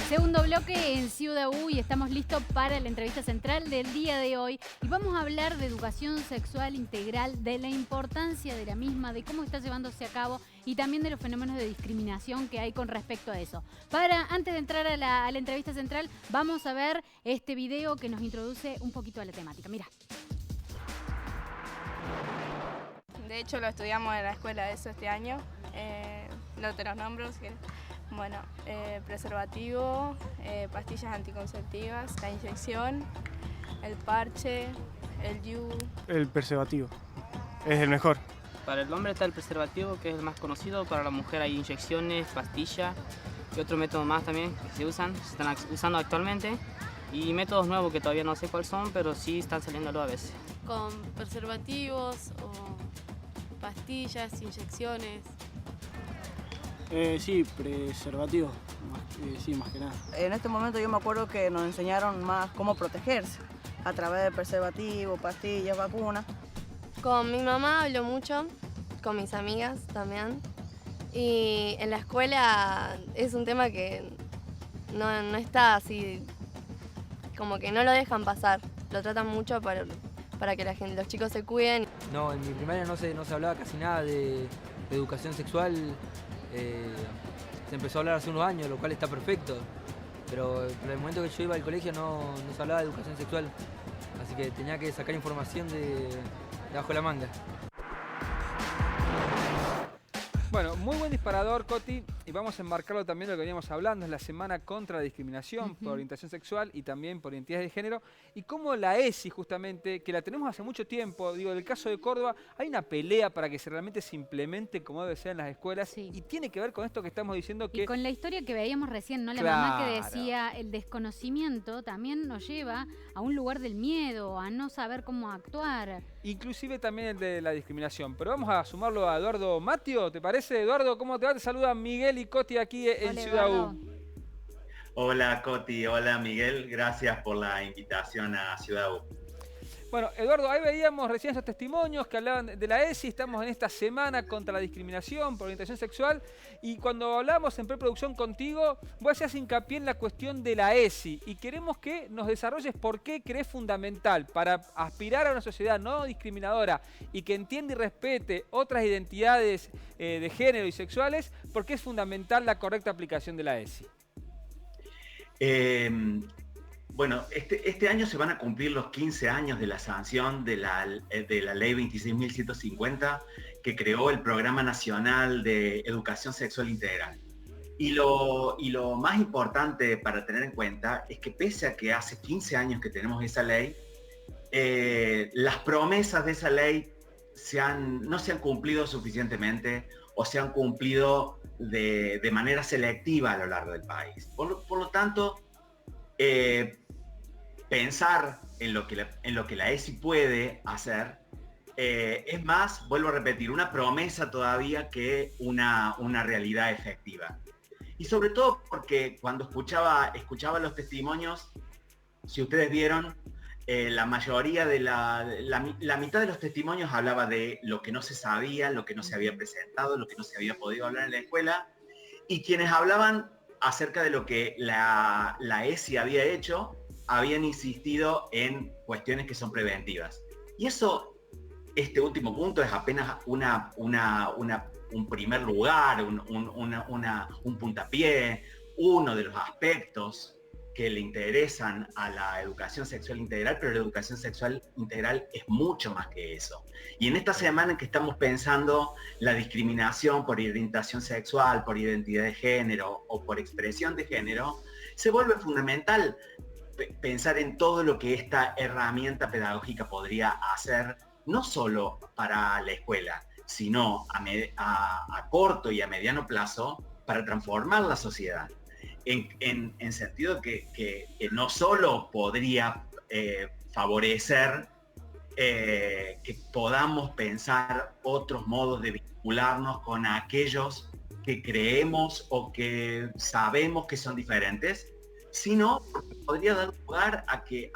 Segundo bloque en Ciudad U y estamos listos para la entrevista central del día de hoy. Y vamos a hablar de educación sexual integral, de la importancia de la misma, de cómo está llevándose a cabo y también de los fenómenos de discriminación que hay con respecto a eso. Antes de entrar a la entrevista central, vamos a ver este video que nos introduce un poquito a la temática. Mira. De hecho, lo estudiamos en la escuela eso este año. No te los nombro, si quieres. Bueno, preservativo, pastillas anticonceptivas, la inyección, el parche, el DIU. El preservativo es el mejor. Para el hombre está el preservativo, que es el más conocido. Para la mujer hay inyecciones, pastillas y otros métodos más también que se están usando actualmente. Y métodos nuevos que todavía no sé cuáles son, pero sí están saliendo a veces. Con preservativos o pastillas, inyecciones. Sí, preservativo, sí, más que nada. En este momento yo me acuerdo que nos enseñaron más cómo protegerse, a través de preservativo, pastillas, vacunas. Con mi mamá hablo mucho, con mis amigas también. Y en la escuela es un tema que no está así, como que no lo dejan pasar. Lo tratan mucho para que los chicos se cuiden. No, en mi primaria no se hablaba casi nada de educación sexual. Se empezó a hablar hace unos años, lo cual está perfecto, pero en el momento que yo iba al colegio no se hablaba de educación sexual, así que tenía que sacar información de abajo de la manga. Bueno, muy buen disparador, Coti, y vamos a enmarcarlo también de lo que veníamos hablando, es la semana contra la discriminación por orientación sexual y también por identidades de género, y cómo la ESI justamente, que la tenemos hace mucho tiempo, digo, en el caso de Córdoba, hay una pelea para que realmente se implemente como debe ser en las escuelas, sí. Y tiene que ver con esto que estamos diciendo que... Y con la historia que veíamos recién, ¿no? La Claro. mamá que decía, el desconocimiento también nos lleva a un lugar del miedo, a no saber cómo actuar. Inclusive también el de la discriminación. Pero vamos a sumarlo a Eduardo Matio, ¿te parece? Eduardo, ¿cómo te va? Te saludan Miguel y Coti aquí en Hola, Ciudad Eduardo. U. Hola Coti, hola Miguel, gracias por la invitación a Ciudad U. Bueno, Eduardo, ahí veíamos recién esos testimonios que hablaban de la ESI, estamos en esta semana contra la discriminación por orientación sexual y cuando hablamos en preproducción contigo, vos hacías hincapié en la cuestión de la ESI y queremos que nos desarrolles por qué crees fundamental para aspirar a una sociedad no discriminadora y que entienda y respete otras identidades de género y sexuales, por qué es fundamental la correcta aplicación de la ESI. Bueno, este año se van a cumplir los 15 años de la sanción de la ley 26.150 que creó el Programa Nacional de Educación Sexual Integral. Y lo más importante para tener en cuenta es que pese a que hace 15 años que tenemos esa ley, las promesas de esa ley no se han cumplido suficientemente o se han cumplido de manera selectiva a lo largo del país. Por lo tanto, pensar en lo que la ESI puede hacer es más, vuelvo a repetir, una promesa todavía que una realidad efectiva. Y sobre todo porque cuando escuchaba los testimonios, si ustedes vieron, la mayoría de la mitad de los testimonios hablaba de lo que no se sabía, lo que no se había presentado, lo que no se había podido hablar en la escuela, y quienes hablaban acerca de lo que la ESI había hecho, habían insistido en cuestiones que son preventivas. Y eso, este último punto, es apenas un primer lugar, un puntapié, uno de los aspectos que le interesan a la educación sexual integral, pero la educación sexual integral es mucho más que eso. Y en esta semana en que estamos pensando la discriminación por orientación sexual, por identidad de género o por expresión de género, se vuelve fundamental pensar en todo lo que esta herramienta pedagógica podría hacer, no solo para la escuela, sino a corto y a mediano plazo para transformar la sociedad. En sentido que no solo podría favorecer que podamos pensar otros modos de vincularnos con aquellos que creemos o que sabemos que son diferentes, sino podría dar lugar a que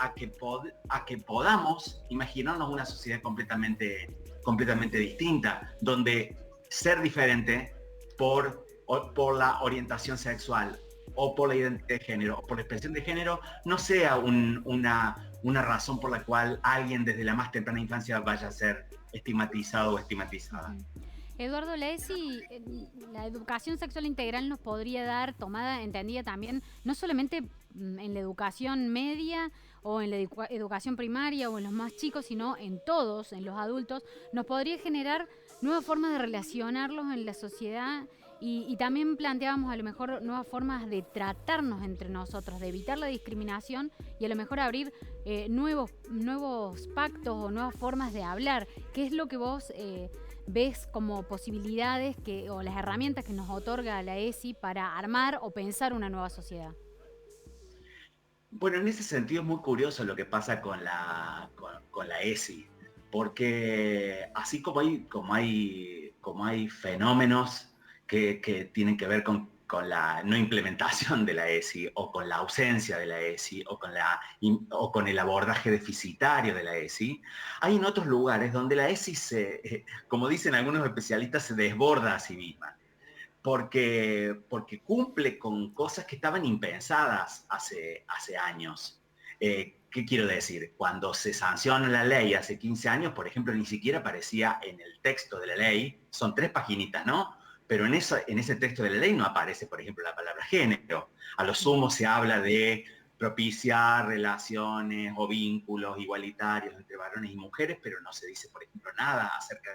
podamos imaginarnos una sociedad completamente distinta, donde ser diferente por la orientación sexual o por la identidad de género o por la expresión de género no sea una razón por la cual alguien desde la más temprana infancia vaya a ser estigmatizado o estigmatizada. Eduardo, la ESI, la educación sexual integral nos podría dar, tomada, entendida también, no solamente en la educación media o en la educación primaria o en los más chicos, sino en todos, en los adultos, nos podría generar nuevas formas de relacionarlos en la sociedad y también planteábamos a lo mejor nuevas formas de tratarnos entre nosotros, de evitar la discriminación y a lo mejor abrir nuevos pactos o nuevas formas de hablar. ¿Qué es lo que vos ves como posibilidades o las herramientas que nos otorga la ESI para armar o pensar una nueva sociedad? Bueno, en ese sentido es muy curioso lo que pasa con la ESI, porque así como hay fenómenos que tienen que ver con la no implementación de la ESI, o con la ausencia de la ESI, o con el abordaje deficitario de la ESI, hay en otros lugares donde la ESI, como dicen algunos especialistas, se desborda a sí misma. Porque cumple con cosas que estaban impensadas hace años. ¿Qué quiero decir? Cuando se sanciona la ley hace 15 años, por ejemplo, ni siquiera aparecía en el texto de la ley, son 3 paginitas, ¿no? Pero en ese texto de la ley no aparece, por ejemplo, la palabra género. A lo sumo se habla de propiciar relaciones o vínculos igualitarios entre varones y mujeres, pero no se dice, por ejemplo, nada acerca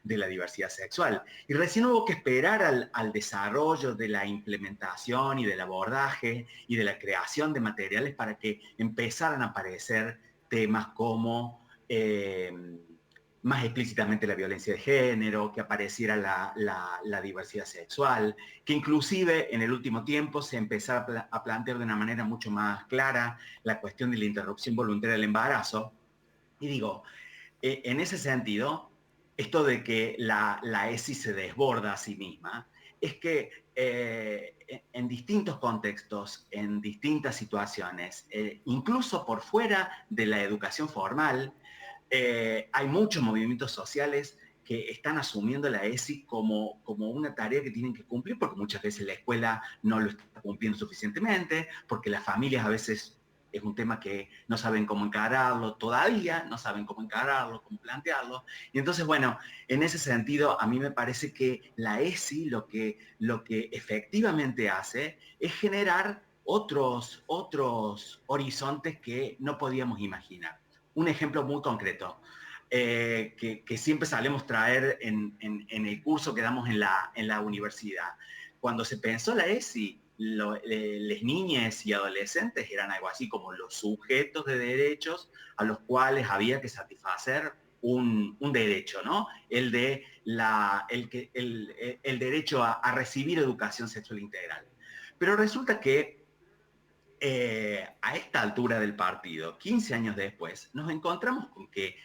de la diversidad sexual. Y recién hubo que esperar al desarrollo de la implementación y del abordaje y de la creación de materiales para que empezaran a aparecer temas como más explícitamente la violencia de género, que apareciera la diversidad sexual, que inclusive en el último tiempo se empezara a plantear de una manera mucho más clara la cuestión de la interrupción voluntaria del embarazo. Y digo, en ese sentido, esto de que la ESI se desborda a sí misma, es que en distintos contextos, en distintas situaciones, incluso por fuera de la educación formal, hay muchos movimientos sociales que están asumiendo la ESI como una tarea que tienen que cumplir, porque muchas veces la escuela no lo está cumpliendo suficientemente, porque las familias a veces es un tema que no saben cómo encararlo, todavía no saben cómo encararlo, cómo plantearlo. Y entonces, bueno, en ese sentido, a mí me parece que la ESI lo que efectivamente hace es generar otros horizontes que no podíamos imaginar. Un ejemplo muy concreto, que siempre solemos traer en el curso que damos en la universidad. Cuando se pensó la ESI, las niñas y adolescentes eran algo así como los sujetos de derechos a los cuales había que satisfacer un derecho, ¿no? El derecho a recibir educación sexual integral. Pero resulta que a esta altura del partido, 15 años después, nos encontramos con que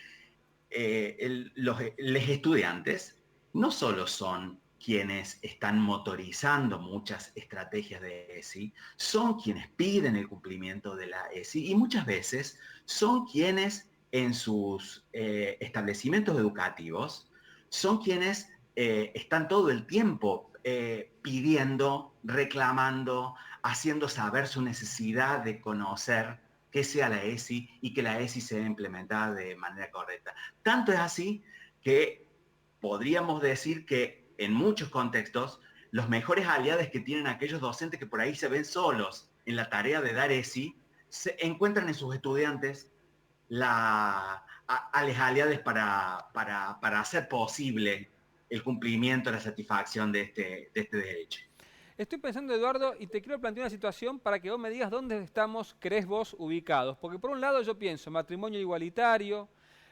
los estudiantes no solo son quienes están motorizando muchas estrategias de ESI, son quienes piden el cumplimiento de la ESI y muchas veces son quienes en sus establecimientos educativos son quienes están todo el tiempo pidiendo, reclamando, haciendo saber su necesidad de conocer qué sea la ESI y que la ESI sea implementada de manera correcta. Tanto es así que podríamos decir que en muchos contextos los mejores aliados que tienen aquellos docentes que por ahí se ven solos en la tarea de dar ESI, se encuentran en sus estudiantes a los aliados para hacer posible el cumplimiento, la satisfacción de este derecho. Estoy pensando, Eduardo, y te quiero plantear una situación para que vos me digas dónde estamos, crees vos, ubicados. Porque por un lado yo pienso matrimonio igualitario,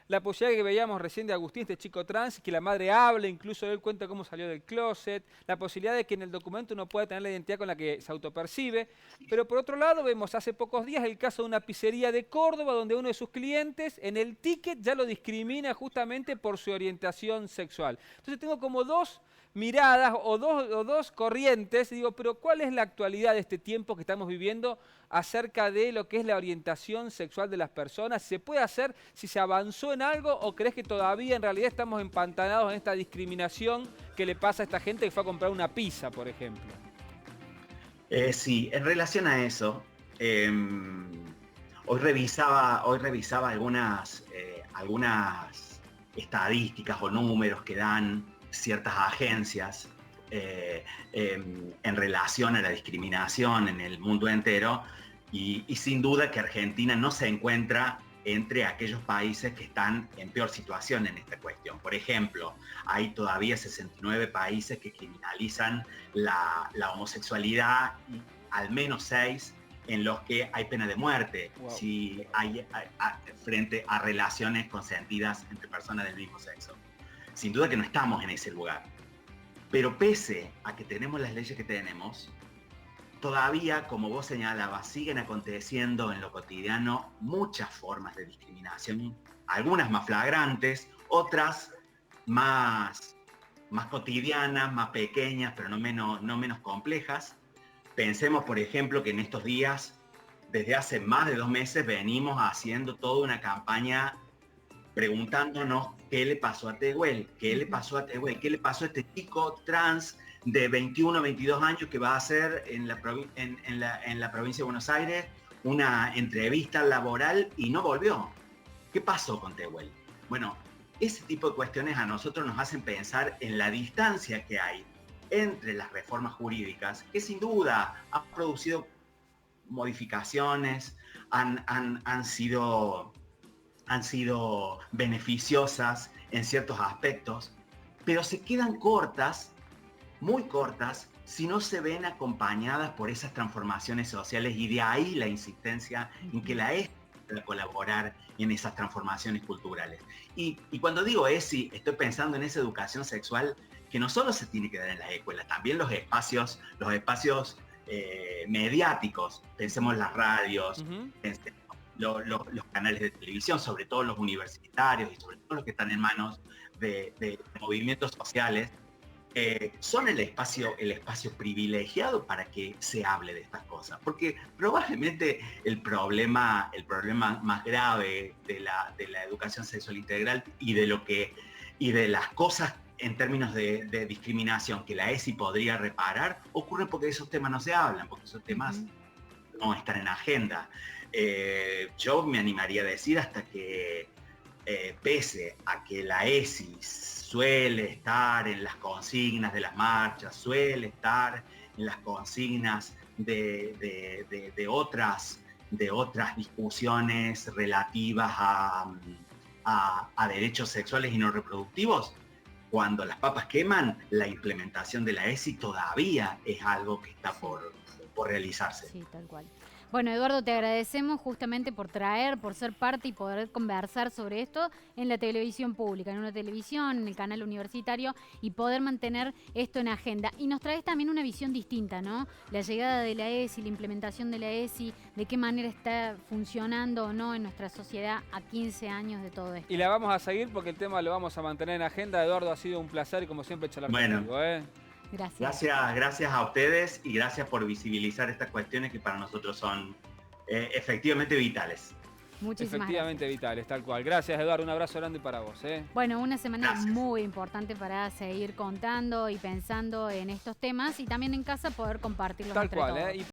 la posibilidad que veíamos recién de Agustín, este chico trans, que la madre hable, incluso él cuenta cómo salió del closet, la posibilidad de que en el documento uno pueda tener la identidad con la que se autopercibe. Pero por otro lado vemos hace pocos días el caso de una pizzería de Córdoba donde uno de sus clientes en el ticket ya lo discrimina justamente por su orientación sexual. Entonces tengo como dos miradas o dos corrientes, y digo, pero ¿cuál es la actualidad de este tiempo que estamos viviendo acerca de lo que es la orientación sexual de las personas? ¿Se puede hacer si se avanzó en algo o crees que todavía en realidad estamos empantanados en esta discriminación que le pasa a esta gente que fue a comprar una pizza, por ejemplo? Sí, en relación a eso, hoy revisaba algunas estadísticas o números que dan ciertas agencias en relación a la discriminación en el mundo entero, y sin duda que Argentina no se encuentra entre aquellos países que están en peor situación en esta cuestión. Por ejemplo, hay todavía 69 países que criminalizan la homosexualidad, y al menos 6 en los que hay pena de muerte. Wow. Si hay frente a relaciones consentidas entre personas del mismo sexo. Sin duda que no estamos en ese lugar. Pero pese a que tenemos las leyes que tenemos, todavía, como vos señalabas, siguen aconteciendo en lo cotidiano muchas formas de discriminación, algunas más flagrantes, otras más cotidianas, más pequeñas, pero no menos complejas. Pensemos, por ejemplo, que en estos días, desde hace más de 2 meses, venimos haciendo toda una campaña preguntándonos qué le pasó a Tehuel, qué le pasó a Tehuel, qué le pasó a este chico trans de 21 o 22 años que va a hacer en la provincia de Buenos Aires una entrevista laboral y no volvió. ¿Qué pasó con Tehuel? Bueno, ese tipo de cuestiones a nosotros nos hacen pensar en la distancia que hay entre las reformas jurídicas, que sin duda han producido modificaciones, han sido beneficiosas en ciertos aspectos, pero se quedan cortas, muy cortas, si no se ven acompañadas por esas transformaciones sociales, y de ahí la insistencia en que la ESI pueda colaborar en esas transformaciones culturales. Y cuando digo ESI, estoy pensando en esa educación sexual que no solo se tiene que dar en las escuelas, también los espacios mediáticos, pensemos las radios, pensemos los canales de televisión, sobre todo los universitarios y sobre todo los que están en manos de movimientos sociales, son el espacio privilegiado para que se hable de estas cosas, porque probablemente el problema más grave de la educación sexual integral y de las cosas en términos de discriminación que la ESI podría reparar, ocurre porque esos temas no se hablan, porque esos temas no están en agenda. Yo me animaría a decir hasta que pese a que la ESI suele estar en las consignas de las marchas, suele estar en las consignas de otras discusiones relativas a derechos sexuales y no reproductivos, cuando las papas queman, la implementación de la ESI todavía es algo que está por realizarse. Sí, tal cual. Bueno, Eduardo, te agradecemos justamente por ser parte y poder conversar sobre esto en la televisión pública, en una televisión, en el canal universitario, y poder mantener esto en agenda. Y nos traes también una visión distinta, ¿no? La llegada de la ESI, la implementación de la ESI, de qué manera está funcionando o no en nuestra sociedad a 15 años de todo esto. Y la vamos a seguir porque el tema lo vamos a mantener en agenda. Eduardo, ha sido un placer y como siempre charlar contigo. Gracias a ustedes y gracias por visibilizar estas cuestiones que para nosotros son efectivamente vitales. Efectivamente vitales, tal cual. Gracias, Eduardo, un abrazo grande para vos. Bueno, una semana muy importante para seguir contando y pensando en estos temas y también en casa poder compartirlos entre todos.